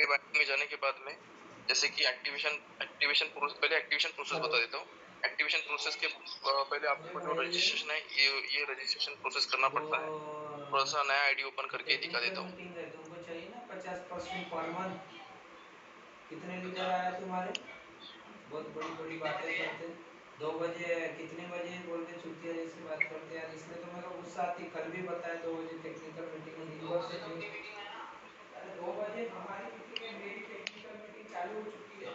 पे बैंक में जाने के बाद में जैसे कि एक्टिवेशन एक्टिवेशन प्रोसेस, पहले एक्टिवेशन प्रोसेस हेलो। बता देता हूँ। एक्टिवेशन प्रोसेस के पहले अरे आपको जो भाई, रजिस्ट्रेशन है ये रजिस्ट्रेशन प्रोसेस करना वो पड़ता है। थोड़ा सा नया आईडी ओपन करके दिखा टेक्निकल देता हूँ। मीटिंग है, तुमको चाहिए ना 50% पर मंथ। कितने लीडर आया तुम्हारे? बहुत बड़ी बड़ी बातें करते। 2 बजे कितने बजे बोल के चुतिया जैसी बात करते यार, इसमें तो मेरे को गुस्सा आती। कल भी बताया 2 बजे टेक्निकल मीटिंग है, दिन भर से मीटिंग है ना। अरे 2 बजे हमारी मीटिंग है, मेरी टेक्निकल मीटिंग चालू हो चुकी है।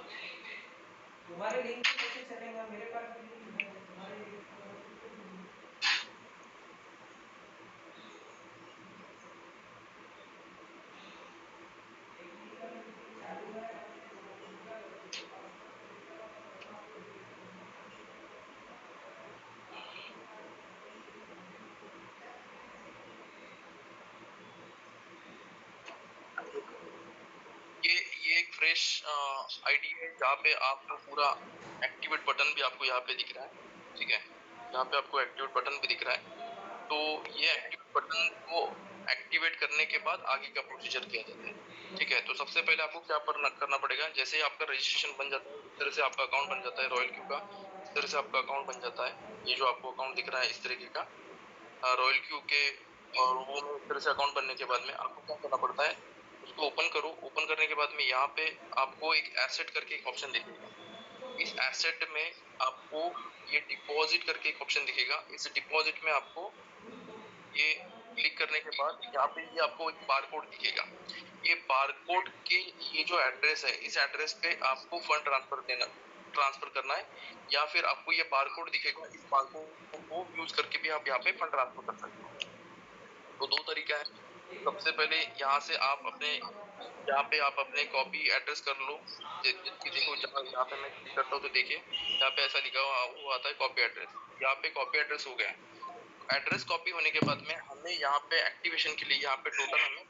तुम्हारे लिंक पे कैसे चलेगा? मेरे पास भी लिंक है, तुम्हारे लिंक टेक्निकल मीटिंग चालू है। ये एक फ्रेश आईडी है जहाँ पे आपको पूरा एक्टिवेट बटन भी आपको यहाँ पे दिख रहा है। ठीक है, यहाँ पे आपको एक्टिवेट बटन भी दिख रहा है। तो ये एक्टिवेट बटन को एक्टिवेट करने के बाद आगे का प्रोसीजर किया जाता है। ठीक है, तो सबसे पहले आपको क्या करना पड़ेगा, जैसे ही आपका रजिस्ट्रेशन बन जाता है इस तरह से आपका अकाउंट बन जाता है रॉयल क्यू का। इस तरह से आपका अकाउंट बन जाता है। ये जो आपको अकाउंट दिख रहा है इस तरीके का रॉयल क्यू के, और वो में इस तरह से अकाउंट बनने के बाद में आपको क्या करना पड़ता है, उसको ओपन करो। ओपन करने के बाद में यहाँ पे आपको एक एसेट करके एक ऑप्शन दिखेगा। इस एसेट में आपको ये डिपॉजिट करके एक ऑप्शन दिखेगा। इस डिपॉजिट में आपको ये क्लिक करने के बाद यहाँ पे ये आपको एक बारकोड दिखेगा। ये बारकोड के ये जो एड्रेस है, इस एड्रेस पे आपको फंड ट्रांसफर करना है, या फिर आपको ये बारकोड दिखेगा। इस बारकोड को यूज करके भी आप यहाँ पे फंड ट्रांसफर कर सकते हो। तो दो तरीका है। सबसे पहले यहाँ से आप अपने, यहाँ पे आप अपने कॉपी एड्रेस कर लो। जबकि देखो जहाँ यहाँ पे मैं क्लिक करता हूँ तो देखिए यहाँ पे ऐसा लिखा हुआ आता है कॉपी एड्रेस। यहाँ पे कॉपी एड्रेस हो गया है। एड्रेस कॉपी होने के बाद में हमें यहाँ पे एक्टिवेशन के लिए यहाँ पे टोटल हमें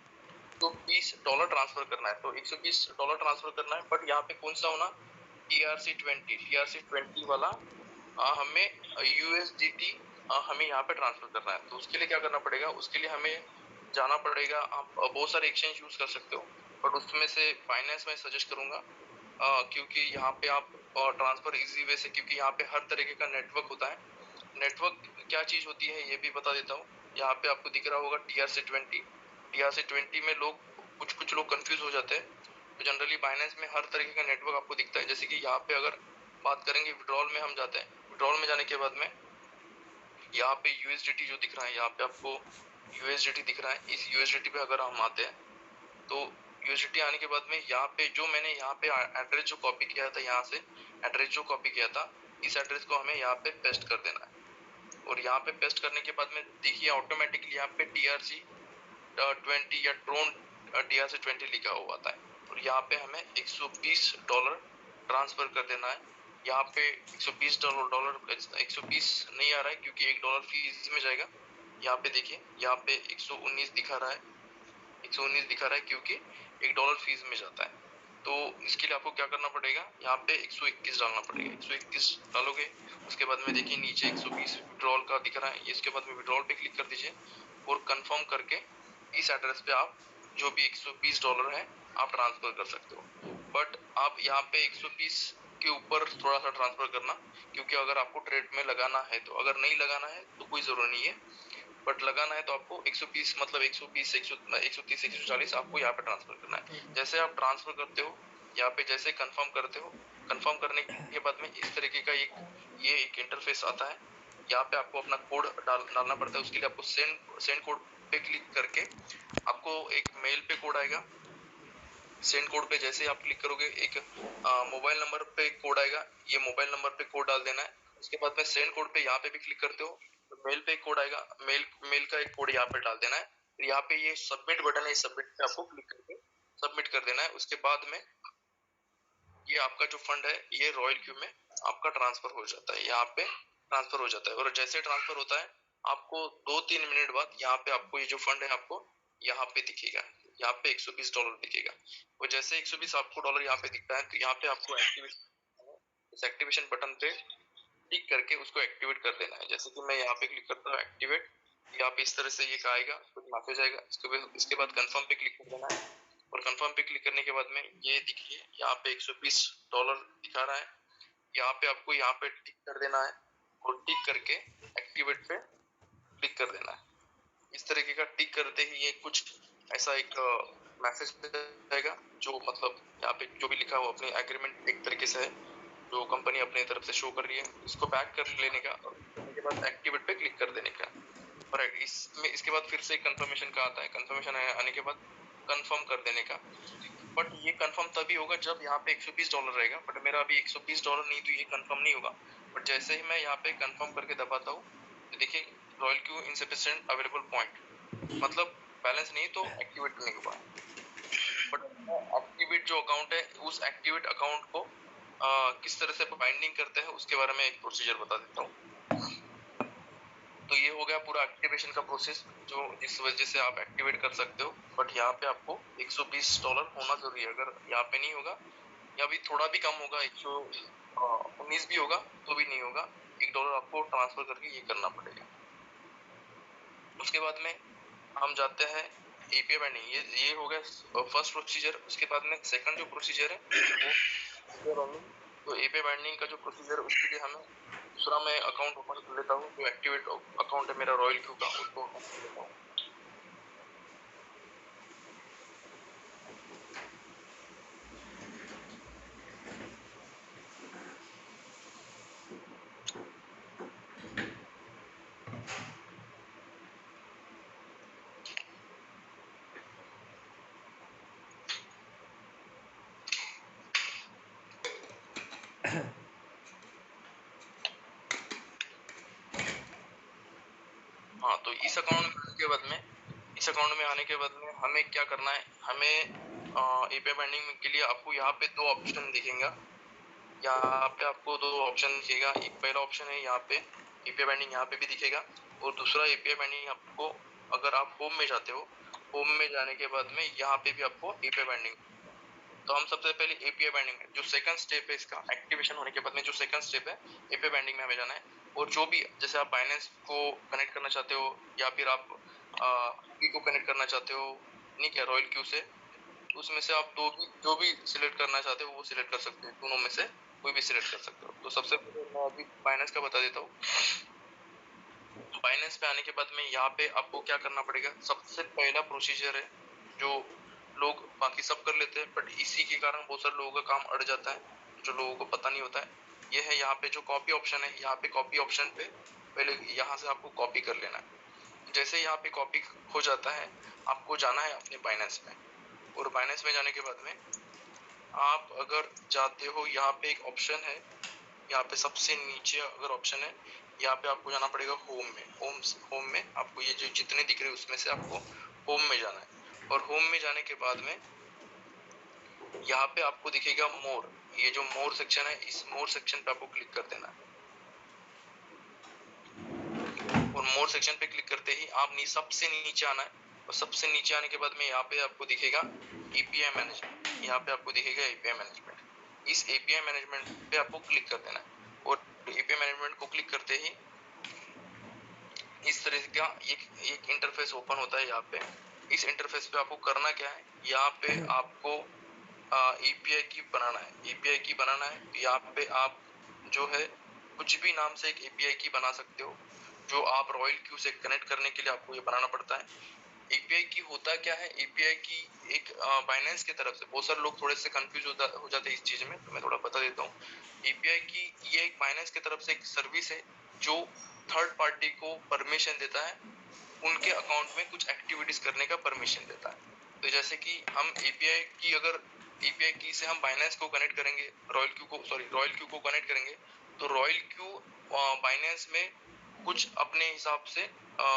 $120 ट्रांसफर करना है। तो $120 ट्रांसफर करना है, बट यहाँ पे कौन सा होना, TRC20 वाला हमें USDT हमें यहाँ पे ट्रांसफर करना है। तो उसके लिए क्या करना पड़ेगा, उसके लिए हमें जाना पड़ेगा। आप बहुत सारे एक्सचेंज यूज कर सकते हो, बट उसमें से बाइनेंस में सजेस्ट करूंगा, क्योंकि यहाँ पे आप ट्रांसफर इजी वे से, क्योंकि यहाँ पे हर तरीके का नेटवर्क होता है। नेटवर्क क्या चीज होती है ये भी बता देता हूँ। यहाँ पे आपको दिख रहा होगा TRC20 में लोग कुछ कुछ लोग कंफ्यूज हो जाते हैं। तो जनरली बाइनेंस में हर तरीके का नेटवर्क आपको दिखता है। जैसे कि यहाँ पे अगर बात करेंगे विड्रॉल में, हम जाते हैं विड्रॉल में। जाने के बाद में यहाँ पे यूएसडीटी जो दिख रहा है, यहाँ पे आपको यूएसडीटी दिख रहा है। इस यूएसडीटी पे अगर हम आते हैं तो यूएसडीटी आने के बाद में यहाँ पे जो मैंने यहाँ पे एड्रेस जो कॉपी किया था, यहाँ से एड्रेस जो कॉपी किया था, इस एड्रेस को हमें यहाँ पे पेस्ट कर देना है। और यहाँ पे पेस्ट करने के बाद में देखिए ऑटोमेटिकली यहाँ पे TRC20 या ट्रोन TRC20 लिखा हुआ आता है। और यहाँ पे हमें $120 ट्रांसफर कर देना है। यहाँ पे $120 120 नहीं आ रहा है क्योंकि $1 फीस में जाएगा। यहाँ पे देखिए यहाँ पे 119 दिखा रहा है, 119 दिखा रहा है क्योंकि $1 फीस में जाता है। तो इसके लिए आपको क्या करना पड़ेगा, यहाँ पे 121 डालना पड़ेगा। 121 डालोगे, उसके बाद में देखिए नीचे 120 विड्रॉल का दिख रहा है। इसके बाद में विड्रॉल पे क्लिक कर दीजिए और कंफर्म करके इस एड्रेस पे आप जो भी $120 है आप ट्रांसफर कर सकते हो। बट आप यहाँ पे 120 के ऊपर थोड़ा सा ट्रांसफर करना, क्योंकि अगर आपको ट्रेड में लगाना है तो, अगर नहीं लगाना है तो कोई जरूरत नहीं है, बट लगाना है तो आपको 120 मतलब 120 130 140 आपको यहाँ पे ट्रांसफर करना है। जैसे आप ट्रांसफर करते हो, यहाँ पे जैसे कंफर्म करते हो, कंफर्म करने के बाद में इस तरीके का ये एक इंटरफेस आता है। यहाँ पे आपको अपना कोड डालना पड़ता है। उसके लिए आपको सेंड कोड पे क्लिक करके आपको एक मेल पे कोड आएगा। सेंड कोड पे जैसे आप क्लिक करोगे एक मोबाइल नंबर पे कोड आएगा। ये मोबाइल नंबर पे कोड डाल देना है। उसके बाद में सेंड कोड पे यहाँ पे भी क्लिक करते हो तो मेल पे कोड आएगा। मेल का एक कोड यहाँ पे डाल देना है। यहाँ पे ये सबमिट बटन है, इस सबमिट पे आपको क्लिक करके सबमिट कर देना है। उसके बाद में ये आपका जो फंड है ये रॉयल क्यू में आपका ट्रांसफर हो जाता है। यहाँ पे ट्रांसफर हो जाता है और जैसे ट्रांसफर होता है आपको 2-3 मिनट बाद यहाँ पे आपको ये जो फंड है आपको यहाँ पे दिखेगा। यहाँ पे $120 दिखेगा। और जैसे 120 आपको डॉलर यहाँ पे दिखता है तो यहाँ पे आपको इस एक्टिवेशन बटन पे क्लिक करके उसको एक्टिवेट कर देना है। जैसे कि मैं यहाँ पे क्लिक करता हूँ एक्टिवेट, यहाँ पे इस तरह से ये आएगा, कुछ मैसेज आएगा। इसके बाद कंफर्म पे क्लिक कर देना है और कंफर्म पे क्लिक करने के बाद में ये देखिए यहाँ पे $120 दिखा रहा है। यहाँ पे आपको यहाँ पे टिक कर देना है और टिक करके एक्टिवेट पे क्लिक कर देना है। इस तरीके का टिक करते ही ये कुछ ऐसा एक मैसेज आएगा जो मतलब यहाँ पे जो भी लिखा हो अपनी एग्रीमेंट एक तरीके से है जो कंपनी अपने तरफ से शो कर रही है, इसको बैक कर लेने का और उसके बाद एक्टिवेट पे क्लिक कर देने का। राइट, इसमें इसके बाद फिर से कंफर्मेशन का आता है। कंफर्मेशन आने के बाद कंफर्म कर देने का। बट ये कंफर्म तभी होगा जब यहाँ पे $120 रहेगा, बट मेरा अभी $120 नहीं, तो ये कंफर्म नहीं होगा। बट जैसे ही मैं यहाँ पे कंफर्म करके दबाता हूँ तो देखिए royal Q insufficient available point, मतलब बैलेंस नहीं तो एक्टिवेट नहीं हुआ। बट एक्टिवेट जो अकाउंट है उस एक्टिवेट अकाउंट को किस तरह से बाइंडिंग करते हैं उसके बारे में एक प्रोसीजर बता देता हूँ। तो ये हो गया पूरा एक्टिवेशन का प्रोसेस जो जिस वजह से आप एक्टिवेट कर सकते हो। बट यहाँ पे आपको $120 होना जरूरी है। अगर यहाँ पे नहीं होगा या भी थोड़ा भी कम होगा, 119 भी होगा तो भी नहीं होगा, $1 आपको ट्रांसफर करके ये करना पड़ेगा। उसके बाद में हम जाते हैं एपीआई बाइंडिंग। ये हो गया फर्स्ट प्रोसीजर। उसके बाद में सेकंड जो प्रोसीजर है वो तो एपीआई बाइंडिंग का जो प्रोसीजर उसके लिए हमें दूसरा मैं अकाउंट ओपन कर लेता हूँ। जो एक्टिवेट अकाउंट है मेरा रॉयल क्यू का, उसको ओपन कर लेता हूँ। हाँ, तो इस अकाउंट में आने के बाद में हमें क्या करना है, हमें एपीआई बाइंडिंग के लिए आपको यहाँ पे दो ऑप्शन दिखेगा। यहाँ पे आपको दो ऑप्शन दिखेगा। एक पहला ऑप्शन है यहाँ पे एपीआई बाइंडिंग, यहाँ पे भी दिखेगा। और दूसरा एपीआई बाइंडिंग आपको, अगर आप होम में जाते हो, होम में जाने के बाद में यहाँ पे भी आपको एपीआई बाइंडिंग। तो हम सबसे पहले एपीआई बाइंडिंग में जो सेकंड स्टेप है इसका एक्टिवेशन होने के बाद में जो सेकंड स्टेप है एपीआई बाइंडिंग में हमें जाना है। और जो भी जैसे आप बाइनेंस को कनेक्ट करना चाहते हो या फिर आप को कनेक्ट करना चाहते हो, नहीं क्या रॉयल क्यू से, उसमें से आप जो भी सिलेक्ट करना चाहते हो वो सिलेक्ट कर सकते हो। दोनों में से कोई भी सिलेक्ट कर सकते हो। तो सबसे पहले मैं अभी बाइनेंस का बता देता हूँ। बाइनेंस पे आने के बाद में यहाँ पे आपको क्या करना पड़ेगा, सबसे पहला प्रोसीजर है जो लोग बाकी सब कर लेते हैं बट इसी के कारण बहुत सारे लोगों का काम अड़ जाता है, जो लोगों को पता नहीं होता है। ये है यहाँ पे जो कॉपी ऑप्शन है, यहाँ पे कॉपी ऑप्शन पे पहले यहाँ से आपको कॉपी कर लेना है। जैसे यहाँ पे कॉपी हो जाता है आपको जाना है अपने बाइनेंस में। और बाइनेंस में जाने के बाद में आप अगर जाते हो, यहाँ पे एक ऑप्शन है, यहाँ पे सबसे नीचे अगर ऑप्शन है, यहाँ पे आपको जाना पड़ेगा होम में। होम में आपको ये जो जितने दिख रहे हैं उसमें से आपको होम में जाना है। और होम में जाने के बाद में यहाँ पे आपको दिखेगा मोर। ये जो मोर सेक्शन है, इस मोर सेक्शन पे आपको क्लिक कर देना है। और मोर सेक्शन पे क्लिक करते ही आप सबसे नीचे आना है। और सबसे नीचे आने के बाद में यहाँ पे आपको दिखेगा एपीआई मैनेजमेंट। यहाँ पे आपको दिखेगा एपीआई मैनेजमेंट। इस एपीआई मैनेजमेंट पे आपको क्लिक कर देना है। और एपीआई मैनेजमेंट को क्लिक करते ही इस तरह का एक इंटरफेस ओपन होता है। यहाँ पे इस इंटरफेस पे आपको करना क्या है, यहाँ पे आपको एपीआई की बनाना है। एपीआई की बनाना है, यहाँ पे आप जो है कुछ भी नाम से एक एपीआई की बना सकते हो, जो आप रॉयल क्यू से कनेक्ट करने के लिए आपको ये बनाना पड़ता है। एपीआई की होता क्या है, एपीआई की एक बाइनेंस की तरफ से, बहुत सारे लोग थोड़े से कंफ्यूज हो जाते हैं इस चीज में, तो मैं थोड़ा बता देता हूँ। एपीआई की ये एक बाइनेंस की तरफ से एक सर्विस है जो थर्ड पार्टी को परमिशन देता है, उनके अकाउंट में कुछ एक्टिविटीज करने का परमिशन देता है। तो जैसे कि हम एपीआई की से हम बाइनेंस को कनेक्ट करेंगे, रॉयल क्यू को कनेक्ट करेंगे, तो रॉयल क्यू बाइनेंस में कुछ अपने हिसाब से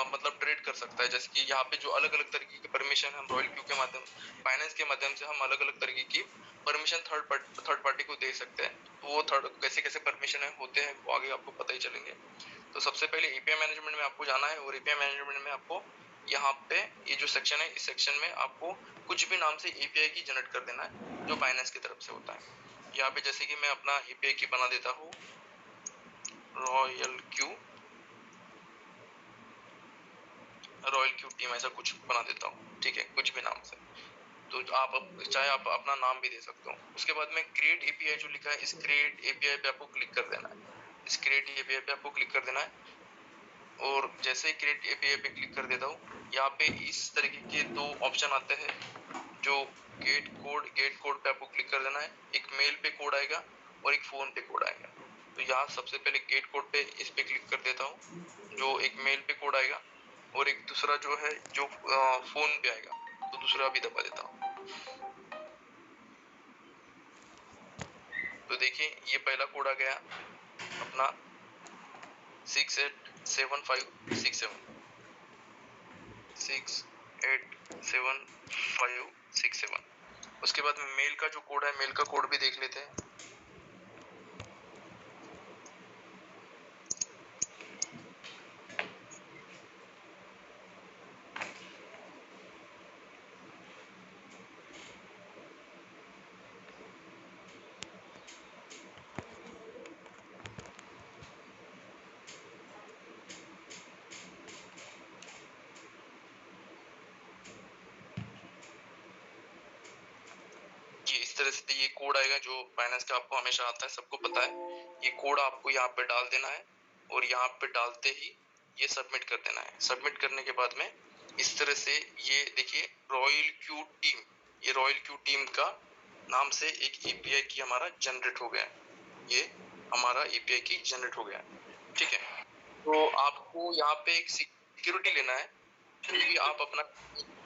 मतलब ट्रेड कर सकता है। जैसे कि यहाँ पे जो अलग अलग तरीके की परमिशन हम रॉयल क्यू के माध्यम, बाइनेंस के माध्यम से हम अलग अलग तरीके की परमिशन थर्ड पार्टी को दे सकते हैं। तो वो कैसे कैसे परमिशन होते हैं वो आगे आपको पता ही चलेंगे। तो सबसे पहले एपीआई मैनेजमेंट में आपको जाना है। और एपीआई मैनेजमेंट में आपको यहाँ पे ये जो सेक्शन है, इस सेक्शन में आपको कुछ भी नाम से एपीआई की जनरेट कर देना है जो बाइनेंस की तरफ से होता है। यहाँ पे जैसे कि मैं अपना एपीआई की बना देता हूँ, रॉयल क्यू टीम ऐसा कुछ बना देता हूँ, ठीक है, कुछ भी नाम से। तो चाहे आप अपना नाम भी दे सकते हो। उसके बाद में क्रिएट एपीआई जो लिखा है, इस क्रिएट एपीआई पे आपको क्लिक कर देना है। इस क्रिएट एपीआई पे आपको क्लिक कर देना है और जैसे ही क्रिएट एपीआई पे क्लिक कर देता हूँ, यहाँ पे इस तरीके के दो ऑप्शन आते हैं, जो गेट कोड पे आपको क्लिक कर देना है। एक मेल पे कोड आएगा और एक फोन पे कोड आएगा। तो यहाँ सबसे पहले गेट कोड पे इस पे क्लिक कर देता हूँ, जो एक मेल पे कोड आएगा, और एक दूसरा जो है जो फोन पे आएगा, तो दूसरा भी दबा देता हूँ। तो देखिए ये पहला कोड आ गया अपना 687567 687567। उसके बाद में मेल का जो कोड है, मेल का कोड भी देख लेते हैं। इस तरह से ये कोड आएगा जो बाइनेंस का आपको हमेशा आता है, सबको पता है। ये कोड आपको यहाँ पे डाल देना है और यहाँ पे डालते ही ये सबमिट कर देना है। सबमिट करने के बाद में इस तरह से ये देखिए रॉयल क्यू टीम, ये रॉयल क्यू टीम का नाम से एक एपीआई की हमारा जनरेट हो गया। ये हमारा एपीआई की जनरेट हो गया, ठीक है। तो आपको यहाँ पे एक सिक्योरिटी लेना है, क्योंकि आप अपना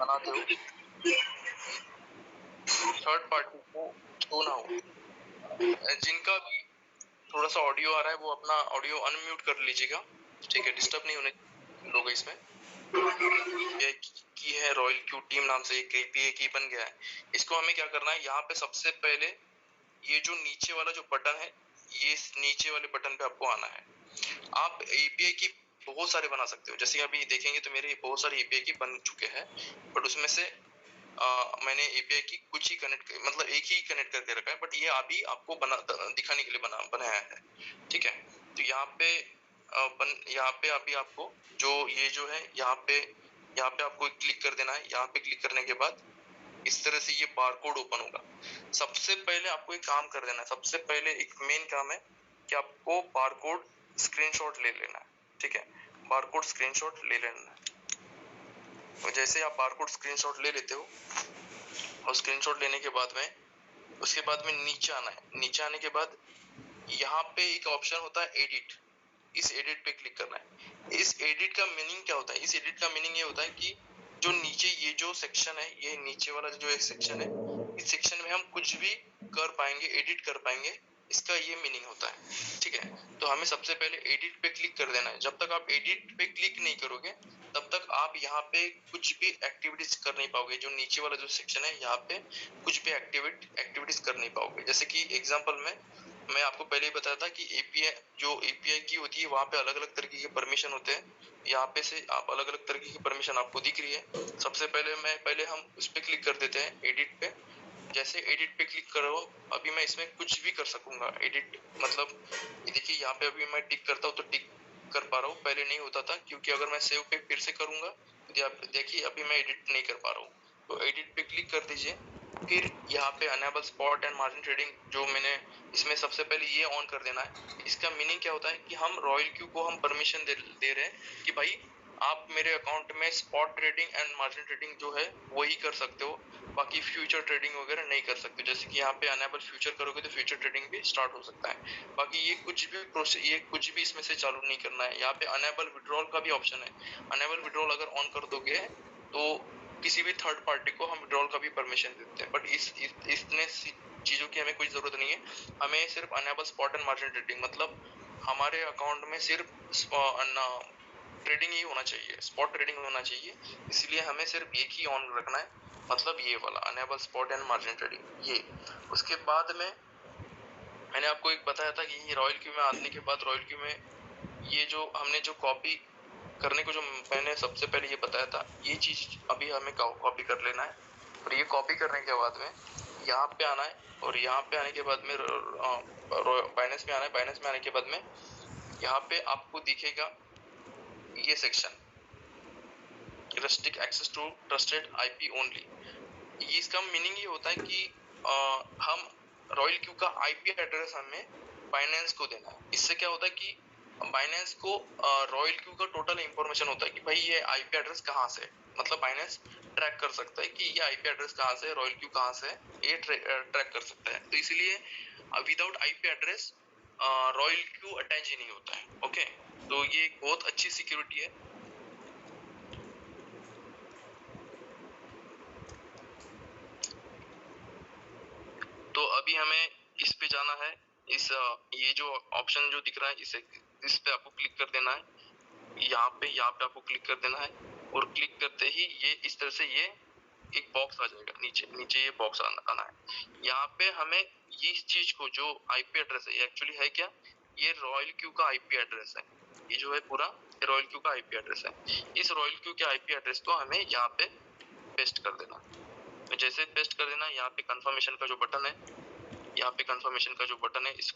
बनाते हो, थर्ड पार्टी को शो ना हो। जिनका भी थोड़ा सा ऑडियो आ रहा है वो अपना ऑडियो अनम्यूट कर लीजिएगा, ठीक है, डिस्टर्ब नहीं होने लोग इसमें। ये की है रॉयल क्यू टीम नाम से एक एपीआई की बन गया है। इसको हमें क्या करना है, यहाँ पे सबसे पहले ये जो नीचे वाला जो बटन है, ये नीचे वाले बटन पे आपको आना है। आप एपीआई की बहुत सारे बना सकते हो, जैसे अभी देखेंगे तो मेरे बहुत सारे एपीआई की बन चुके हैं, बट उसमें से मैंने एपीआई की कुछ ही मतलब एक ही कनेक्ट करके रखा है, बट ये अभी आपको दिखाने के लिए बनाया है, ठीक है। तो यहाँ पे अभी आपको जो ये जो है यहाँ पे आपको क्लिक कर देना है। यहाँ पे क्लिक करने के बाद इस तरह से ये बारकोड ओपन होगा। सबसे पहले आपको एक काम कर देना है, सबसे पहले एक मेन काम है कि आपको बारकोड स्क्रीनशॉट ले लेना है, ठीक है। बारकोड स्क्रीनशॉट ले लेना है। और जैसे आप बारकोड स्क्रीनशॉट ले लेते हो और स्क्रीनशॉट लेने के बाद में उसके बाद में नीचे आना है। नीचे आने के बाद यहाँ पे एक ऑप्शन होता है एडिट, इस एडिट पे क्लिक करना है। इस एडिट का मीनिंग क्या होता है, इस एडिट का मीनिंग ये होता है कि जो नीचे ये जो सेक्शन है, ये नीचे वाला जो एक सेक्शन है, इस सेक्शन में हम कुछ भी कर पाएंगे, एडिट कर पाएंगे, इसका ये मीनिंग होता है, ठीक है। तो हमें सबसे पहले एडिट पे क्लिक कर देना है। जब तक आप एडिट पे क्लिक नहीं करोगे तब तक आप यहाँ पे कुछ भी एक्टिविटीज कर नहीं पाओगे। जो नीचे वाला जो सेक्शन है यहाँ पे कुछ भी एक्टिविटीज कर नहीं पाओगे। जैसे कि एग्जांपल में मैं आपको पहले ही बताया था कि एपीआई की होती है, वहां पे अलग अलग तरीके के परमिशन होते हैं। यहाँ पे से आप अलग अलग तरीके की परमिशन आपको दिख रही है। सबसे पहले हम उस पे क्लिक कर देते हैं, एडिट पे। जैसे एडिट पे क्लिक करो, अभी मैं इसमें कुछ भी कर सकूंगा। एडिट मतलब देखिए यहाँ पे अभी मैं टिक करता हूँ तो टिक कर पा रहा हूँ, पहले नहीं होता था, क्योंकि अगर मैं सेव पे फिर से करूंगा तो देखिए अभी मैं एडिट नहीं कर पा रहा हूँ। तो एडिट पे क्लिक कर दीजिए। फिर यहाँ पे enable spot and margin trading, जो मैंने इसमें सबसे पहले ये ऑन कर देना है। इसका मीनिंग क्या होता है कि हम रॉयल क्यू को हम परमिशन दे रहे हैं कि भाई आप मेरे अकाउंट में spot trading and margin trading जो है वही कर सकते हो, बाकी फ्यूचर ट्रेडिंग वगैरह नहीं कर सकते। जैसे कि यहाँ पे अनेबल फ्यूचर करोगे तो फ्यूचर ट्रेडिंग भी स्टार्ट हो सकता है। बाकी ये कुछ भी इसमें से चालू नहीं करना है। यहाँ पे अनेबल विड्रॉल का भी ऑप्शन है। अनेबल विड्रॉल अगर ऑन कर दोगे तो किसी भी थर्ड पार्टी को हम विड्रॉल का भी परमिशन देते हैं, बट इतने चीजों की हमें कोई जरूरत नहीं है। हमें सिर्फ enable spot and margin trading, मतलब हमारे अकाउंट में सिर्फ ट्रेडिंग ही होना चाहिए, स्पॉट ट्रेडिंग होना चाहिए। इसलिए हमें सिर्फ एक ही ऑन रखना है, मतलब ये वाला enable spot and margin trading ये। उसके बाद में मैंने आपको एक बताया था कि ये रॉयल क्यू में आने के बाद रॉयल क्यू में ये जो हमने जो कॉपी करने को जो मैंने सबसे पहले ये बताया था, ये चीज अभी हमें कॉपी कर लेना है। और ये कॉपी करने के बाद में यहाँ पे आना है, और यहाँ पे आने के बाद में बाइनेंस में आना है। बाइनेंस में आने के बाद में यहाँ पे आपको दिखेगा ये section, restrict access to trusted IP only. ये इसका मीनिंग ये होता है कि हम रॉयल क्यू का आईपी एड्रेस हमें बाइनेंस को देना है। इससे क्या होता है कि बाइनेंस को रॉयल क्यू का टोटल इंफॉर्मेशन होता है कि भाई ये आईपी एड्रेस कहाँ से है। मतलब बाइनेंस ट्रैक कर सकता है कि ये आईपी एड्रेस कहाँ से है, रॉयल क्यू कहाँ से है, ये ट्रैक कर सकता है। तो इसलिए विदाउट आईपी एड्रेस रॉयल क्यू अटैच ही नहीं होता है। ओके, तो ये एक बहुत अच्छी सिक्योरिटी है। तो अभी हमें इस पे जाना है। इस ये जो ऑप्शन जो दिख रहा है इस पे आपको क्लिक कर देना है। यहाँ पे आपको क्लिक कर देना है और क्लिक करते ही ये इस तरह से ये एक बॉक्स आ जाएगा। नीचे ये बॉक्स आना है। यहाँ पे हमें ये इस चीज को जो आईपी एड्रेस है, ये एक्चुअली है क्या, ये रॉयल क्यू का आईपी एड्रेस है। ये जो है पूरा रॉयल क्यू का आईपी एड्रेस है। इस रॉयल क्यू के आईपी एड्रेस को हमें यहाँ पे पेस्ट कर देना। तो जैसे पेस्ट कर देना, यहाँ पे कंफर्मेशन का जो बटन है, यहाँ पे कंफर्मेशन का जो बटन है इस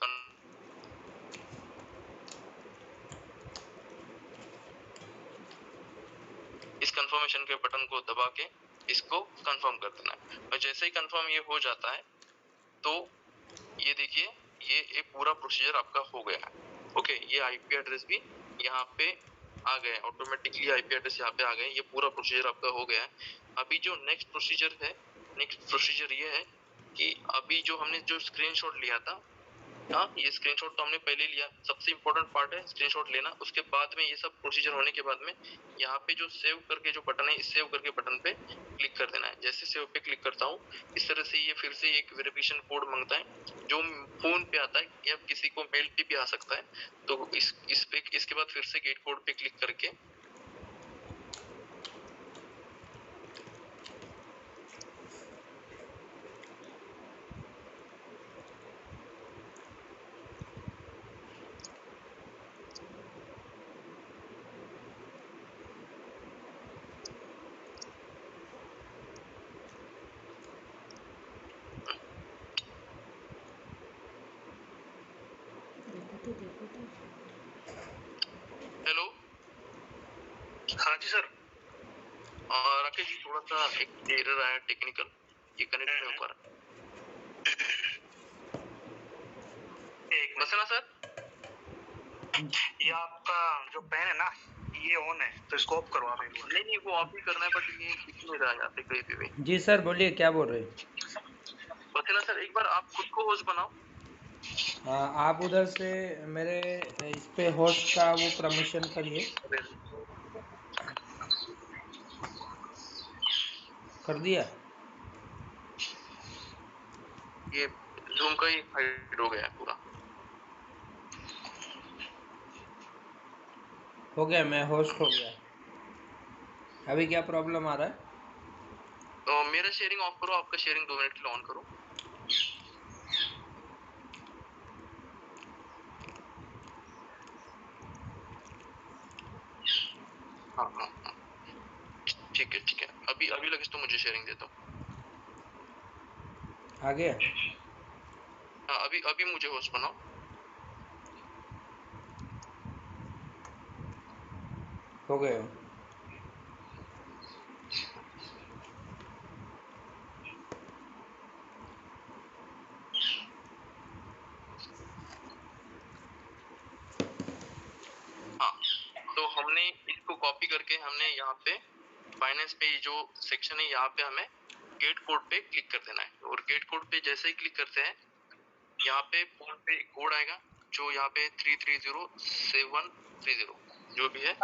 कंफर्मेशन के बटन को दबा के इसको कंफर्म कर देना है। और जैसे ही कंफर्म ये हो जाता है तो ये देखिए ये एक पूरा प्रोसीजर आपका हो गया है। ओके, ये आईपी एड्रेस भी यहाँ पे आ गए, ऑटोमेटिकली आईपी एड्रेस यहाँ पे आ गए। ये पूरा प्रोसीजर आपका हो गया है। अभी जो नेक्स्ट प्रोसीजर ये है कि अभी जो हमने जो स्क्रीनशॉट लिया था, हाँ, ये स्क्रीनशॉट तो हमने पहले लिया। सबसे इम्पोर्टेंट पार्ट है स्क्रीनशॉट लेना। उसके बाद में ये सब प्रोसीजर होने के बाद में यहाँ पे जो सेव करके जो बटन है, इस सेव करके बटन पे क्लिक कर देना है। जैसे सेव पे क्लिक करता हूँ, इस तरह से ये फिर से एक वेरिफिकेशन कोड मांगता है जो फोन पे आता है या किसी को मेल पे भी आ सकता है। तो इसके बाद फिर से गेट कोड पे क्लिक करके हेलो, हाँ जी सर। राकेश जी, थोड़ा सा एक एरर आया टेक्निकल, ये कनेक्ट नहीं हो पा रहा। बस है ना सर? ये आपका जो पेन है ना, ये ऑन है तो इसको ऑफ करवा रहे हैं। नहीं, वो ऑफ ही करना है, बट ये दिख नहीं रहा है यहाँ पे कहीं भी। जी सर बोलिए, क्या बोल रहे हैं? बस है ना सर, एक बार आप खुद को होस्ट बनाओ। आप उधर से मेरे इस पे होस्ट का वो परमिशन करिए। कर दिया? ये जूम का ही हाइड हो गया है पूरा। हो गया, मैं होस्ट हो गया। अभी क्या प्रॉब्लम आ रहा है? तो मेरा शेयरिंग ऑफ करो, आपका शेयरिंग 2 मिनट के लिए ऑन करो। हाँ हाँ हाँ, ठीक है। अभी लगे तो मुझे शेयरिंग दे दो। आ गया? हाँ, अभी मुझे होस्ट बनाओ। हो गया। हाँ, तो हमने इसको कॉपी करके हमने यहाँ पे फाइनेंस पे जो सेक्शन है, यहाँ पे हमें गेट कोड पे क्लिक कर देना है। और गेट कोड पे जैसे ही क्लिक करते हैं, यहाँ पे फोन पे कोड आएगा जो यहाँ पे 330730 जो भी है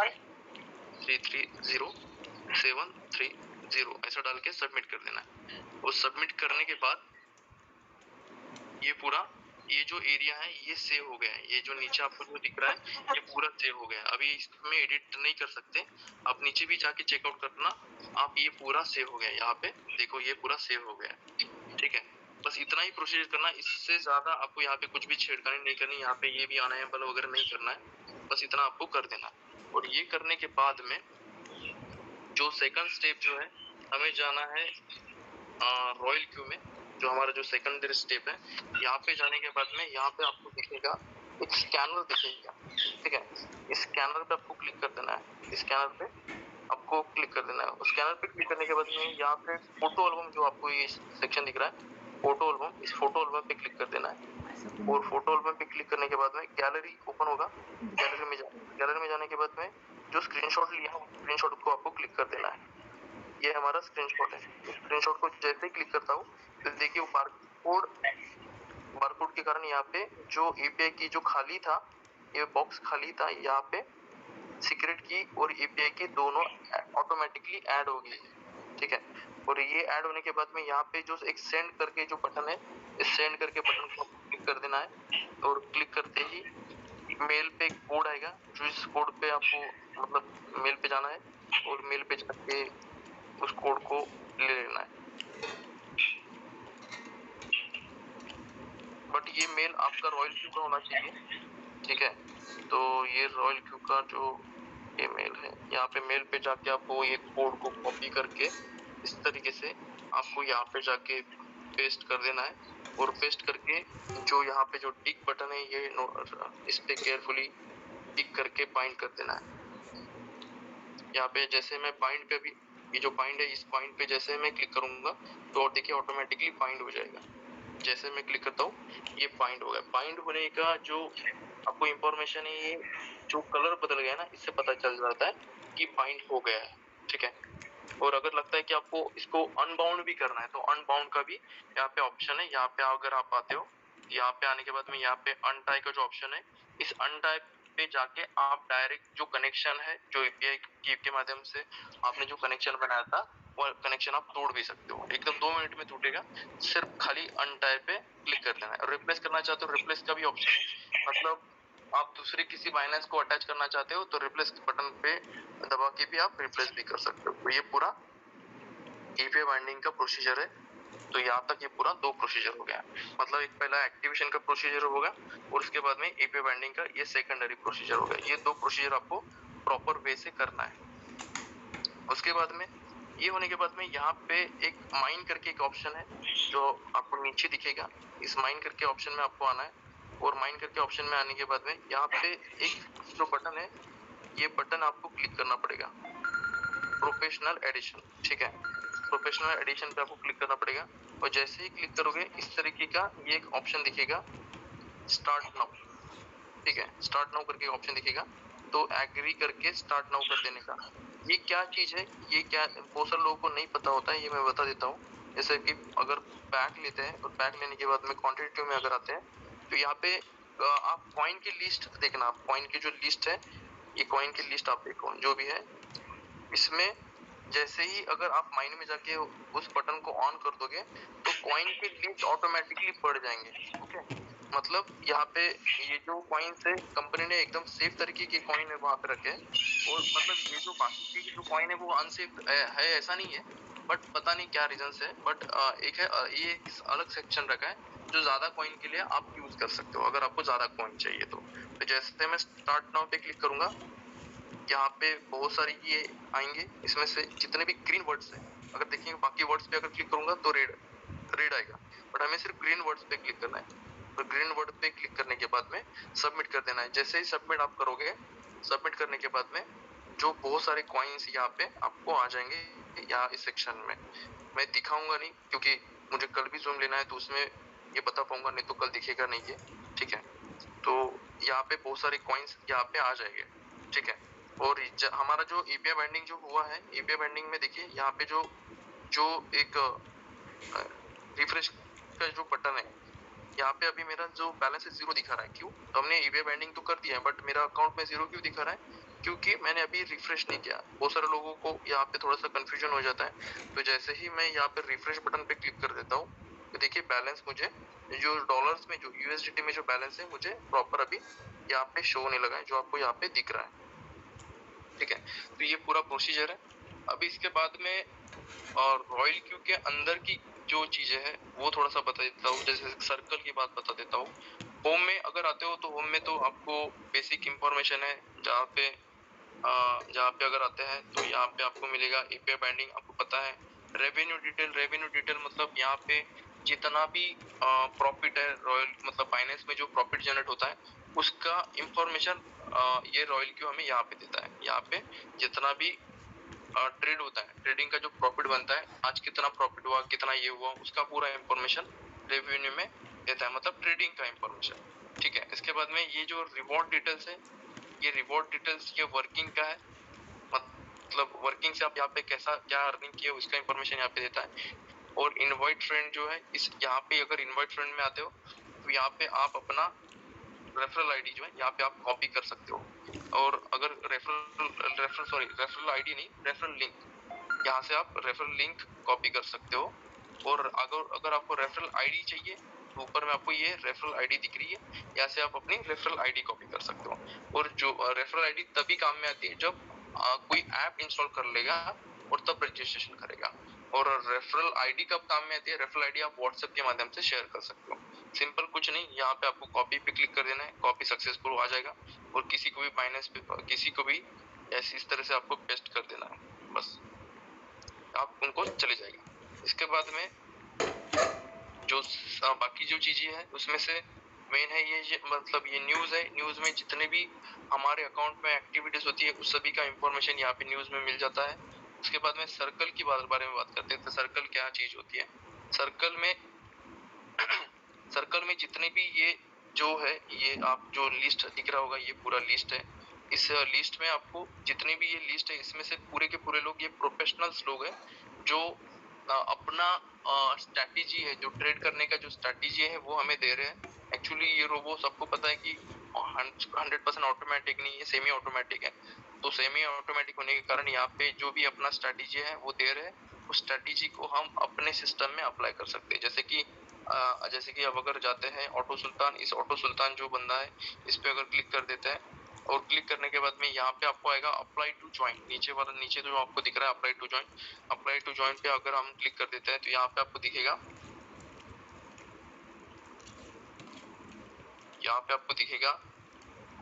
330730 ऐसा डाल के सबमिट कर देना है। और सबमिट करने के बाद ये जो एरिया है ये सेव हो गया है। ये जो नीचे आपको जो दिख रहा है ये पूरा सेव हो गया है। अभी इसमें एडिट नहीं कर सकते, आप नीचे भी जाके चेकआउट करना। आप ये पूरा सेव हो गया है, यहाँ पे देखो ये पूरा सेव हो गया है। ठीक है, बस इतना ही प्रोसीजर करना। इससे ज्यादा आपको यहाँ पे कुछ भी छेड़खानी नहीं करनी। यहाँ पे ये भी अनएबल वगैरह नहीं करना है, बस इतना आपको कर देना। और ये करने के बाद में जो सेकंड स्टेप जो है, हमें जाना है रॉयल क्यू में। जो हमारा जो सेकंडरी स्टेप है, यहाँ पे जाने के बाद में यहाँ पे आपको दिखेगा एक स्कैनर दिखेगा। ठीक है, इस स्कैनर पे आपको क्लिक कर देना है। स्कैनर पे आपको क्लिक कर देना है। स्कैनर पे क्लिक करने के बाद में यहाँ पे फोटो एल्बम जो आपको ये सेक्शन दिख रहा है, फोटो एल्बम, इस फोटो एल्बम पे क्लिक कर देना है और फोटो एल्बम पे क्लिक करने के बाद में गैलरी ओपन होगा। गैलरी में जाने के बाद में जो स्क्रीनशॉट लिया है स्क्रीनशॉट को आपको क्लिक कर देना है। ये हमारा स्क्रीनशॉट है। स्क्रीनशॉट को जैसे ही क्लिक करता हूँ तो देखिए वो बारकोड के कारण यहाँ पे जो एपीआई की जो खाली था, ये बॉक्स खाली था, यहाँ पे सीक्रेट की और एपीआई की दोनों ऑटोमेटिकली ऐड हो गई, ठीक है। और ये ऐड होने के बाद में यहाँ पे जो एक सेंड करके जो बटन है, इस सेंड करके बटन को क्लिक कर देना है और क्लिक करते ही मेल पे एक कोड आएगा, जो इस कोड पे आपको मतलब मेल पे जाना है और मेल पे जाके उस कोड को ले लेना है। बट ये मेल आपका रॉयल क्यू का होना चाहिए, ठीक है। तो ये रॉयल क्यू का जो ये मेल है, यहाँ पे मेल पे जाके आपको ये कोड को कॉपी करके इस तरीके से आपको यहाँ पे जाके पेस्ट कर देना है और पेस्ट करके जो यहाँ पे जो टिक बटन है ये इस पे केयरफुली टिक करके बाइंड कर देना है। यहाँ पे जैसे मैं बाइंड पे भी, ये जो बाइंड है इस बाइंड पे जैसे मैं क्लिक करूंगा तो देखिए ऑटोमेटिकली बाइंड हो जाएगा। जैसे मैं क्लिक करता हूँ ये बाइंड हो गया। बाइंड होने का जो आपको इंफॉर्मेशन है, ये जो कलर बदल गया ना, इससे पता चल जाता है कि बाइंड हो गया है, ठीक है। और अगर लगता है कि आपको इसको अनबाउंड भी करना है तो अनबाउंड का भी यहाँ पे ऑप्शन है। यहाँ पे अगर आप आते हो, यहाँ पे आने के बाद में यहाँ पे अनटाई का जो ऑप्शन है, इस अनटाई पे जाके आप डायरेक्ट जो कनेक्शन है, जो एपीआई के माध्यम से आपने जो कनेक्शन बनाया था, वो कनेक्शन आप तोड़ भी सकते हो। एकदम 2 मिनट में टूटेगा। सिर्फ खाली अनटाई पे क्लिक कर देना है। और रिप्लेस करना चाहते हो, रिप्लेस का भी ऑप्शन है। मतलब आप दूसरे किसी बाइनेंस को अटैच करना चाहते हो तो रिप्लेस बटन पे दबा के भी आप रिप्लेस भी कर सकते हो। तो ये पूरा एपीआई बाइंडिंग का प्रोसीजर है। तो यहाँ तक ये पूरा 2 प्रोसीजर हो गया। मतलब एक पहला एक्टिवेशन का प्रोसीजर होगा और उसके बाद में एपीआई बाइंडिंग का ये सेकेंडरी प्रोसीजर होगा। ये 2 प्रोसीजर आपको प्रॉपर वे से करना है। उसके बाद में ये होने के बाद में यहाँ पे एक माइन करके एक ऑप्शन है जो आपको नीचे दिखेगा। इस माइन करके ऑप्शन में आपको आना है और माइन करके ऑप्शन में आने के बाद में यहाँ पे एक जो बटन है, ये बटन आपको क्लिक करना पड़ेगा, प्रोफेशनल एडिशन, ठीक है। प्रोफेशनल एडिशन पे आपको क्लिक करना पड़ेगा और जैसे ही क्लिक करोगे इस तरीके का ये एक ऑप्शन दिखेगा, स्टार्ट नाउ, ठीक है। स्टार्ट नाउ करके ऑप्शन दिखेगा, तो एग्री करके स्टार्ट नाउ कर देने का। ये क्या चीज है, ये क्या बहुत सारे लोगों को नहीं पता होता है, ये मैं बता देता हूँ। जैसे कि अगर पैक लेते हैं और पैक लेने के बाद में क्वांटिटी में अगर आते हैं तो यहाँ पे आप कॉइन की लिस्ट देखना। आप कॉइन की जो लिस्ट है, ये कॉइन की लिस्ट आप देखो जो भी है, इसमें जैसे ही अगर आप माइन में जाके उस बटन को ऑन कर दोगे तो कॉइन के लिस्ट ऑटोमेटिकली बढ़ जाएंगे, ओके। मतलब यहाँ पे ये जो कॉइन्स है कंपनी ने एकदम सेफ तरीके के कॉइन है वहां पे रखे हैं। और मतलब ये जो बाकी के जो कॉइन है वो अनसेफ है ऐसा नहीं है, बट पता नहीं क्या रीजन है। बट एक है ये एक अलग सेक्शन रखा है जो ज्यादा कॉइन के लिए आप यूज कर सकते हो अगर आपको ज्यादा कॉइन चाहिए तो। जैसे मैं स्टार्ट नाउ पे क्लिक करूंगा, यहाँ पे बहुत सारी ये आएंगे, इसमें से जितने भी ग्रीन वर्ड्स हैं, अगर देखेंगे बाकी वर्ड्स पे अगर क्लिक करूंगा तो रेड आएगा, बट हमें सिर्फ ग्रीन वर्ड्स पे क्लिक करना है। तो ग्रीन वर्ड पे क्लिक करने के बाद में सबमिट कर देना है। जैसे ही सबमिट आप करोगे, सबमिट करने के बाद में जो बहुत सारे कॉइन्स यहाँ पे आपको आ जाएंगे यहाँ इस सेक्शन में। मैं दिखाऊंगा नहीं क्योंकि मुझे कल भी जूम लेना है तो उसमें ये बता पाऊंगा, नहीं तो कल दिखेगा नहीं ये, ठीक है। तो यहाँ पे बहुत सारे कॉइन्स यहाँ पे आ जाएंगे, ठीक है। और हमारा जो एपीआई बाइंडिंग जो हुआ है, एपीआई बाइंडिंग में देखिए यहाँ पे जो जो एक रिफ्रेश का जो बटन है, यहाँ पे अभी मेरा जो बैलेंस है 0 दिखा रहा है। क्यों? तो हमने एपीआई बाइंडिंग तो कर दिया है बट मेरा अकाउंट में 0 क्यों दिखा रहा है? क्योंकि मैंने अभी रिफ्रेश नहीं किया। बहुत सारे लोगों को यहाँ पे थोड़ा सा कंफ्यूजन हो जाता है। तो जैसे ही मैं यहाँ पे रिफ्रेश बटन पे क्लिक कर देता हूँ तो देखिए बैलेंस मुझे जो डॉलर्स में, जो यूएसडीटी में जो बैलेंस है मुझे प्रॉपर अभी यहाँ पे शो होने लगा है, जो आपको यहाँ पे दिख रहा है, ठीक है। तो ये पूरा प्रोसीजर है। अभी इसके बाद में और रॉयल क्यू के अंदर की जो चीजें हैं वो थोड़ा सा बता देता हूँ। जैसे सर्कल की बात बता देता हूँ। होम में अगर आते हो तो होम में तो आपको बेसिक इंफॉर्मेशन है, जहाँ पे अगर आते हैं तो यहाँ पे आपको मिलेगा एपीआई बाइंडिंग, आपको पता है। रेवेन्यू डिटेल मतलब यहाँ पे जितना भी प्रॉफिट है रॉयल, मतलब फाइनेंस में जो प्रॉफिट जनरेट होता है उसका इंफॉर्मेशन ये रॉयल क्यू हमें यहाँ पे देता है। यहाँ पे जितना भी ट्रेड होता है, ट्रेडिंग का जो प्रॉफिट बनता है, आज कितना प्रॉफिट हुआ, कितना ये हुआ, उसका पूरा इंफॉर्मेशन रेवेन्यू में देता है, मतलब ट्रेडिंग का इंफॉर्मेशन। ठीक है, इसके बाद में ये जो रिवॉर्ड डिटेल्स है, ये रिवॉर्ड डिटेल्स ये वर्किंग का है, मतलब वर्किंग से आप यहाँ पे कैसा क्या अर्निंग किया उसका इंफॉर्मेशन यहाँ पे देता है। और इनवाइट फ्रेंड जो है, इस यहाँ पे अगर इनवाइट फ्रेंड में आते हो तो यहाँ पे आप अपना रेफरल आईडी जो है यहाँ पे आप कॉपी कर सकते हो। और अगर रेफरल आईडी नहीं, रेफरल लिंक, यहाँ से आप रेफरल लिंक कॉपी कर सकते हो। और अगर आपको रेफरल आईडी चाहिए तो ऊपर में आपको ये रेफरल आईडी दिख रही है, यहाँ से आप अपनी रेफरल आईडी कॉपी कर सकते हो। और जो रेफरल आईडी तभी काम में आती है जब कोई ऐप इंस्टॉल कर लेगा और तब रजिस्ट्रेशन करेगा। और रेफरल आईडी कब काम में आती है? रेफरल आईडी आप व्हाट्सएप के माध्यम से शेयर कर सकते हो। सिंपल कुछ नहीं, यहाँ पे आपको कॉपी पे क्लिक कर देना है, कॉपी सक्सेसफुल आ जाएगा। और किसी को भी बाइनेंस पे, किसी को भी ऐसी इस तरह से आपको पेस्ट कर देना है, बस आप उनको चले जाएगा। इसके बाद में जो बाकी जो चीजें हैं उसमें से मेन है ये मतलब ये न्यूज है। न्यूज में जितने भी हमारे अकाउंट में एक्टिविटीज होती है उस सभी का इंफॉर्मेशन यहाँ पे न्यूज में मिल जाता है। उसके बाद में सर्कल की बारे में बात करते हैं। तो सर्कल क्या चीज होती है? सर्कल में सर्कल में जितने भी ये जो है, ये आप जो लिस्ट दिख रहा होगा, ये पूरा लिस्ट है। इस लिस्ट में आपको जितने भी ये लिस्ट है, इसमें से पूरे के पूरे लोग ये प्रोफेशनल्स लोग हैं जो अपना स्ट्रैटेजी है, जो ट्रेड करने का जो स्ट्रैटेजी है वो हमें दे रहे हैं। एक्चुअली ये रोबो सबको पता है कि 100% ऑटोमेटिक नहीं है, सेमी ऑटोमेटिक है। तो सेमी ऑटोमेटिक होने के कारण यहाँ पे जो भी अपना स्ट्रैटेजी है वो दे रहे हैं, उस स्ट्रैटेजी को हम अपने सिस्टम में अप्लाई कर सकते हैं। जैसे कि अब अगर जाते हैं ऑटो सुल्तान, इस ऑटो सुल्तान जो बंदा है इस पे अगर क्लिक कर देते हैं और क्लिक करने के बाद में यहाँ पे आपको आएगा अप्लाई टू ज्वाइन, नीचे जो आपको दिख रहा है apply to join. Apply to join पे अगर हम क्लिक कर देते हैं तो यहाँ पे आपको दिखेगा, यहाँ पे आपको दिखेगा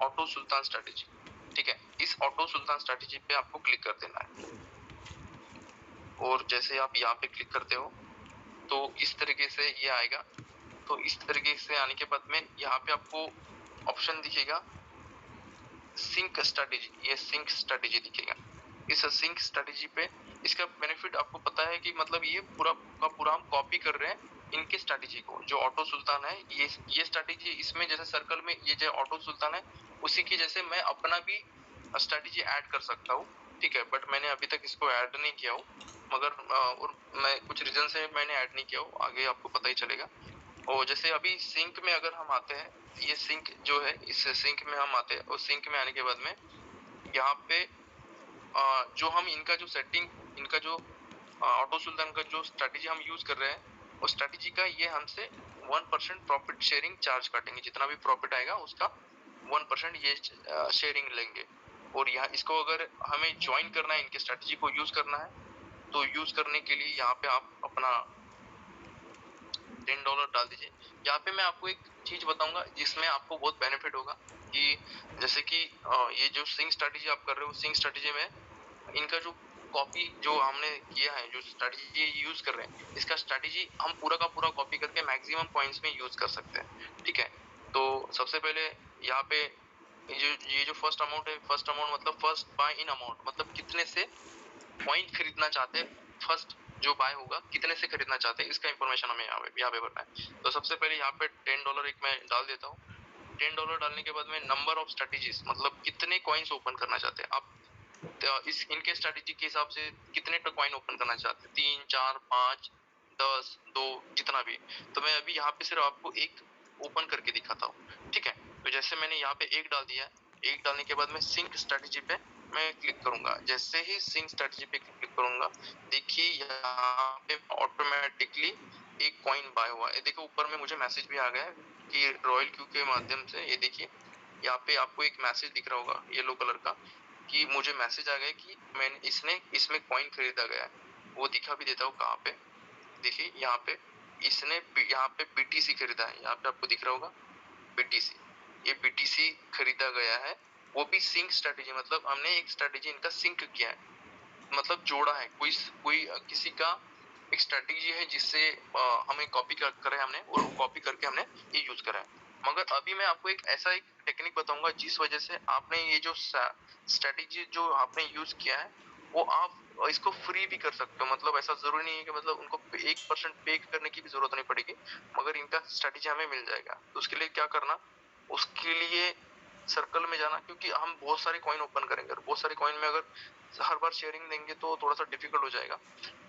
ऑटो सुल्तान स्ट्रैटेजी। ठीक है, इस ऑटो सुल्तान स्ट्रैटेजी पे आपको क्लिक कर देना है। और जैसे आप यहाँ पे क्लिक करते हो तो इस तरीके से ये आएगा। तो इस तरीके से आने के बाद में यहाँ पे आपको ऑप्शन दिखेगा सिंक स्ट्रैटेजी, ये सिंक स्ट्रैटेजी दिखेगा। इस सिंक स्ट्रैटेजी पे इसका बेनिफिट आपको पता है कि मतलब ये पूरा का पूरा हम कॉपी कर रहे हैं इनके स्ट्रैटेजी को। जो ऑटो सुल्तान है ये स्ट्रैटेजी, इसमें जैसे सर्कल में ये जो ऑटो सुल्तान है उसी की जैसे मैं अपना भी स्ट्रैटेजी ऐड कर सकता हूँ। ठीक है, बट मैंने अभी तक इसको ऐड नहीं किया हूँ, मगर और मैं कुछ रीजन से मैंने ऐड नहीं किया हूँ, आगे आपको पता ही चलेगा। और जैसे अभी सिंक में अगर हम आते हैं, ये सिंक जो है, इस सिंक में हम आते हैं और सिंक में आने के बाद में यहाँ पे जो हम इनका जो सेटिंग, इनका जो ऑटो सुल्तान का जो स्ट्रैटेजी हम यूज कर रहे हैं, उस स्ट्रैटेजी का ये हमसे 1% प्रॉफिट शेयरिंग चार्ज काटेंगे। जितना भी प्रॉफिट आएगा उसका 1% ये शेयरिंग लेंगे। और यहाँ इसको अगर हमें ज्वाइन करना है, इनके स्ट्रैटेजी को यूज करना है, तो यूज करने के लिए यहाँ पे आप अपना $10 डाल दीजिए। यहाँ पे मैं आपको एक चीज बताऊंगा जिसमें आपको बहुत बेनिफिट होगा कि जैसे कि ये जो सिंक स्ट्रैटेजी आप कर रहे हो, सिंक स्ट्रैटेजी में इनका जो कॉपी जो हमने किया है, जो स्ट्रैटेजी यूज कर रहे हैं, इसका स्ट्रैटेजी हम पूरा का पूरा कॉपी करके मैक्सिमम पॉइंट्स में यूज कर सकते हैं। ठीक है, तो सबसे पहले यहाँ पे ये जो फर्स्ट अमाउंट है, फर्स्ट अमाउंट मतलब फर्स्ट बाय इन अमाउंट, मतलब कितने से पॉइंट खरीदना चाहते हैं, फर्स्ट जो बाय होगा कितने से खरीदना चाहते हैं, इसका इंफॉर्मेशन हमें यहाँ पे भरना है। तो सबसे पहले यहाँ पे $10 एक मैं डाल देता हूँ। $10 डालने के बाद में नंबर ऑफ स्ट्रैटेजीज, मतलब कितने कॉइन्स ओपन करना चाहते हैं आप, तो इस इनके स्ट्रैटेजी के हिसाब से कितने कॉइन ओपन करना चाहते हैं, 3, 4, 5, 10, 2, जितना भी। तो मैं अभी यहाँ पे सिर्फ आपको एक ओपन करके दिखाता हूँ। ठीक है, तो जैसे मैंने यहाँ पे एक डाल दिया, एक डालने के बाद में सिंक स्ट्रैटेजी पे मैं क्लिक करूंगा। जैसे ही सिंक स्ट्रैटेजी पे क्लिक करूंगा, देखिए यहाँ पे ऑटोमेटिकली एक कॉइन बाय हुआ है। देखो ऊपर में मुझे मैसेज भी आ गया है कि रॉयल क्यू के माध्यम से, ये देखिए यहाँ पे आपको एक मैसेज दिख रहा होगा येलो कलर का, कि मुझे मैसेज आ गया कि मैंने इसमें कॉइन खरीदा गया है। वो दिखा भी देता हूँ कहाँ पे, देखिए यहाँ पे इसने यहाँ पे BTC खरीदा है, यहाँ पे आपको दिख रहा होगा BTC, ये BTC खरीदा गया है। वो भी सिंक स्ट्रैटेजी, मतलब हमने एक स्ट्रैटेजी इनका सिंक किया है, मतलब जोड़ा है। कोई किसी का एक स्ट्रैटेजी है जिससे हमें कॉपी करा है हमने, और कॉपी करके हमने ये यूज करा है। मगर अभी मैं आपको एक ऐसा एक टेक्निक बताऊंगा जिस वजह से आपने ये जो स्ट्रैटेजी जो आपने यूज किया है वो आप और इसको फ्री भी कर सकते हो, मतलब ऐसा जरूरी नहीं है कि मतलब उनको 1% पे करने की भी जरूरत नहीं पड़ेगी, मगर इनका स्ट्रेटेजी हमें मिल जाएगा। तो उसके लिए क्या करना, उसके लिए सर्कल में जाना, क्योंकि हम बहुत सारे कॉइन ओपन करेंगे और बहुत सारे कॉइन में अगर हर बार शेयरिंग देंगे तो थोड़ा सा डिफिकल्ट हो जाएगा।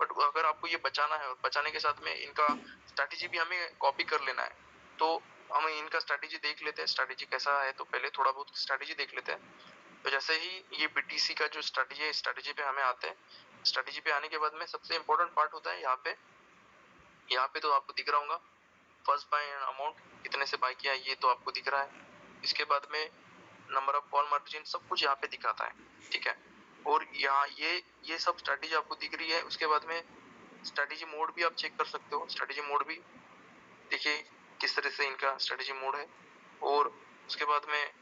बट अगर आपको ये बचाना है और बचाने के साथ में इनका स्ट्रैटेजी भी हमें कॉपी कर लेना है, तो हम इनका स्ट्रैटेजी देख लेते हैं, स्ट्रैटेजी कैसा है। तो पहले थोड़ा बहुत स्ट्रैटेजी देख लेते हैं। तो जैसे ही ये बीटीसी का जो स्ट्रैटेजी है, स्ट्रैटेजी पे हमें आते हैं। स्ट्रैटेजी पे आने के बाद में सबसे इंपॉर्टेंट पार्ट होता है यहाँ पे तो आपको दिख रहा होगा फर्स्ट बाय अमाउंट कितने से बाय किया, ये तो आपको दिख रहा है। इसके बाद में नंबर ऑफ कॉल मार्जिन सब कुछ यहाँ पे दिखाता है, ठीक है। और यहाँ ये सब स्ट्रैटेजी आपको दिख रही है। उसके बाद में स्ट्रैटेजी मोड भी आप चेक कर सकते हो। स्ट्रैटेजी मोड भी देखिए किस तरह से इनका स्ट्रैटेजी मोड है। और उसके बाद में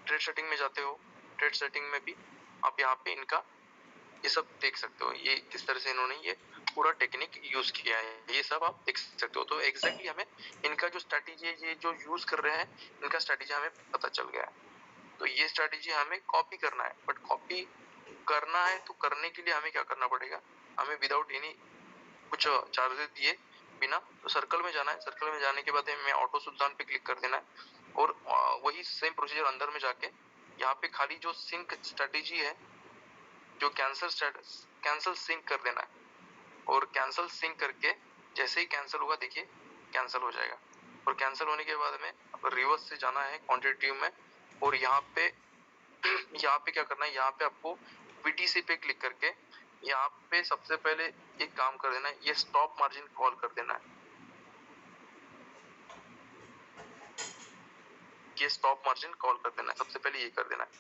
ट्रेड सेटिंग में जाते हो, ट्रेड सेटिंग में भी आप यहाँ पे इनका ये सब देख सकते हो, ये किस तरह से इन्होंने ये पूरा टेक्निक यूज किया है, ये सब आप देख सकते हो। तो एग्जैक्टली हमें इनका जो स्ट्रैटेजी है, ये जो यूज कर रहे हैं, इनका स्ट्रैटेजी हमें पता चल गया है। तो ये स्ट्रैटेजी हमें कॉपी करना है, बट कॉपी करना है तो करने के लिए हमें क्या करना पड़ेगा, हमें विदाउट एनी कुछ चार्जेस दिए बिना तो सर्कल में जाना है। सर्कल में जाने के बाद हमें ऑटो सुल्तान पे क्लिक कर देना है और वही सेम प्रोसीजर अंदर में जाके यहाँ पे खाली जो सिंक स्ट्रैटेजी है, जो कैंसल सिंक कर देना है। और कैंसल सिंक करके जैसे ही कैंसिल होगा, देखिए कैंसिल हो जाएगा। और कैंसिल होने के बाद में रिवर्स से जाना है क्वांटिटी में, और यहाँ पे क्या करना है, यहाँ पे आपको बीटीसी पे क्लिक करके यहाँ पे सबसे पहले एक काम कर देना है, ये स्टॉप मार्जिन कॉल कर देना है। ये स्टॉप मार्जिन कॉल कर देना है, सबसे पहले ये कर देना है।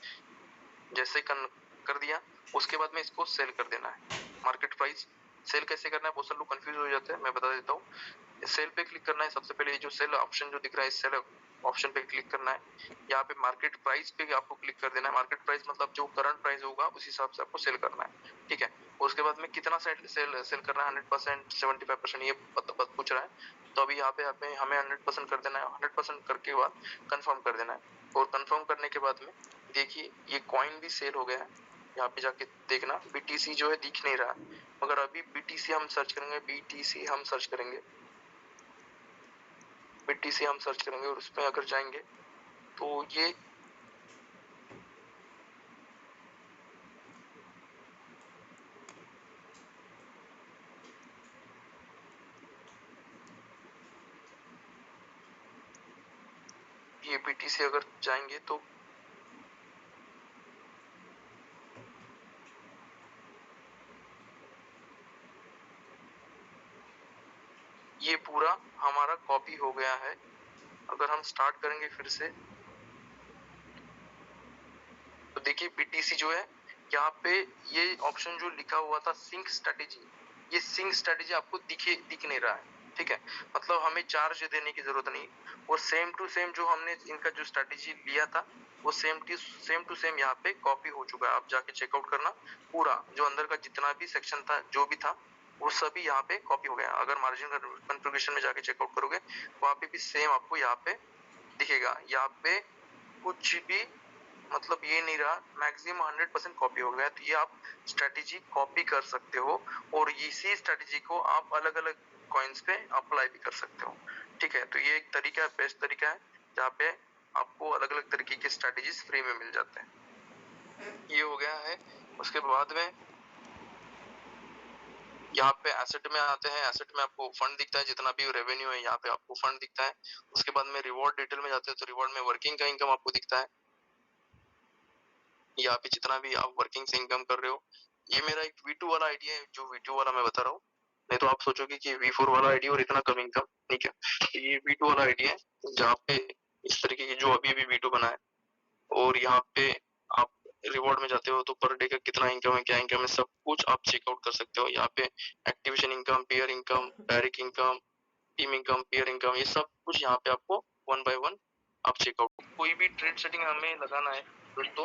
जैसे कर दिया, उसके बाद में इसको सेल कर देना है। मार्केट प्राइस सेल कैसे करना है, बहुत सारे लोग कंफ्यूज हो जाते हैं, मैं बता देता हूँ। सेल पे क्लिक करना है, सबसे पहले ये जो सेल ऑप्शन जो दिख रहा है, सेल ऑप्शन पे क्लिक करना है। यहाँ पे मार्केट प्राइस पे आपको क्लिक कर देना है। मार्केट प्राइस मतलब जो करंट प्राइस होगा उस हिसाब से आपको सेल करना है, ठीक है। उसके बाद में कितना सेल करना है, 100%, 75%, ये पूछ रहा है। तो अभी यहाँ पे हमें 100% कर देना है। 100% करके बाद कंफर्म कर देना है। और कंफर्म करने के बाद में देखिए ये कॉइन भी सेल हो गया है। यहाँ पे जाके देखना, बीटीसी जो है दिख नहीं रहा, मगर अभी बीटीसी हम सर्च करेंगे, बीटीसी हम सर्च करेंगे और उसमें अगर जाएंगे तो ये बीटीसी अगर जाएंगे तो ये पूरा हमारा कॉपी हो गया है। अगर हम स्टार्ट करेंगे फिर से तो देखिए बीटीसी जो है, यहाँ पे ये ऑप्शन जो लिखा हुआ था सिंक स्ट्रैटेजी, ये सिंक स्ट्रैटेजी आपको दिख नहीं रहा है, ठीक है। मतलब हमें चार्ज देने की जरूरत नहीं। और सेम टू सेम जो हमने इनका जो स्ट्रैटेजी लिया था, वो सेम टू सेम यहाँ पे कॉपी हो चुका है। आप जाके चेकआउट करना, पूरा जो अंदर का जितना भी सेक्शन था, जो भी था, वो सभी यहाँ पे कॉपी हो गया। अगर मार्जिन कॉन्फ़िगरेशन में जाके चेकआउट करोगे, वहां पे भी सेम आपको यहाँ पे दिखेगा। यहाँ पे कुछ भी मतलब ये नहीं रहा, मैक्सिमम 100% कॉपी हो गया। तो ये आप स्ट्रेटेजी कॉपी कर सकते हो और इसी स्ट्रेटेजी को आप अलग अलग कॉइन्स पे अप्लाई भी कर सकते हो, ठीक है। तो ये एक तरीका है, बेस्ट तरीका है, जहाँ पे आपको अलग अलग तरीके के स्ट्रेटेजीज फ्री में मिल जाते हैं। ये हो गया है। उसके बाद में यहाँ पे एसेट में आते हैं। एसेट में आपको फंड दिखता है, जितना भी रेवेन्यू है यहाँ पे आपको फंड दिखता है। उसके बाद में रिवॉर्ड डिटेल में जाते हैं तो रिवॉर्ड में वर्किंग का इनकम आपको दिखता है। यहाँ पे जितना भी आप वर्किंग से इनकम कर रहे हो, ये मेरा एक V2 वाला आईडी है, जो V2 वाला मैं बता रहा हूँ। नहीं तो आप सोचोगे कि V4 वाला आईडी और इतना कम इनकम, ठीक है। ये V2 वाला आईडी है, जहाँ पे इस तरीके की जो अभी अभी V2 बना है। और यहाँ पे आप रिवॉर्ड में जाते हो तो पर डे का कितना इनकम है, क्या इनकम है, सब कुछ आप चेकआउट कर सकते हो। यहाँ पे activation income, pair income, direct income, team income, pair income, ये सब कुछ यहाँ पे आपको 1 by 1 आप चेकआउट। कोई भी ट्रेड सेटिंग हमें लगाना है दोस्तों,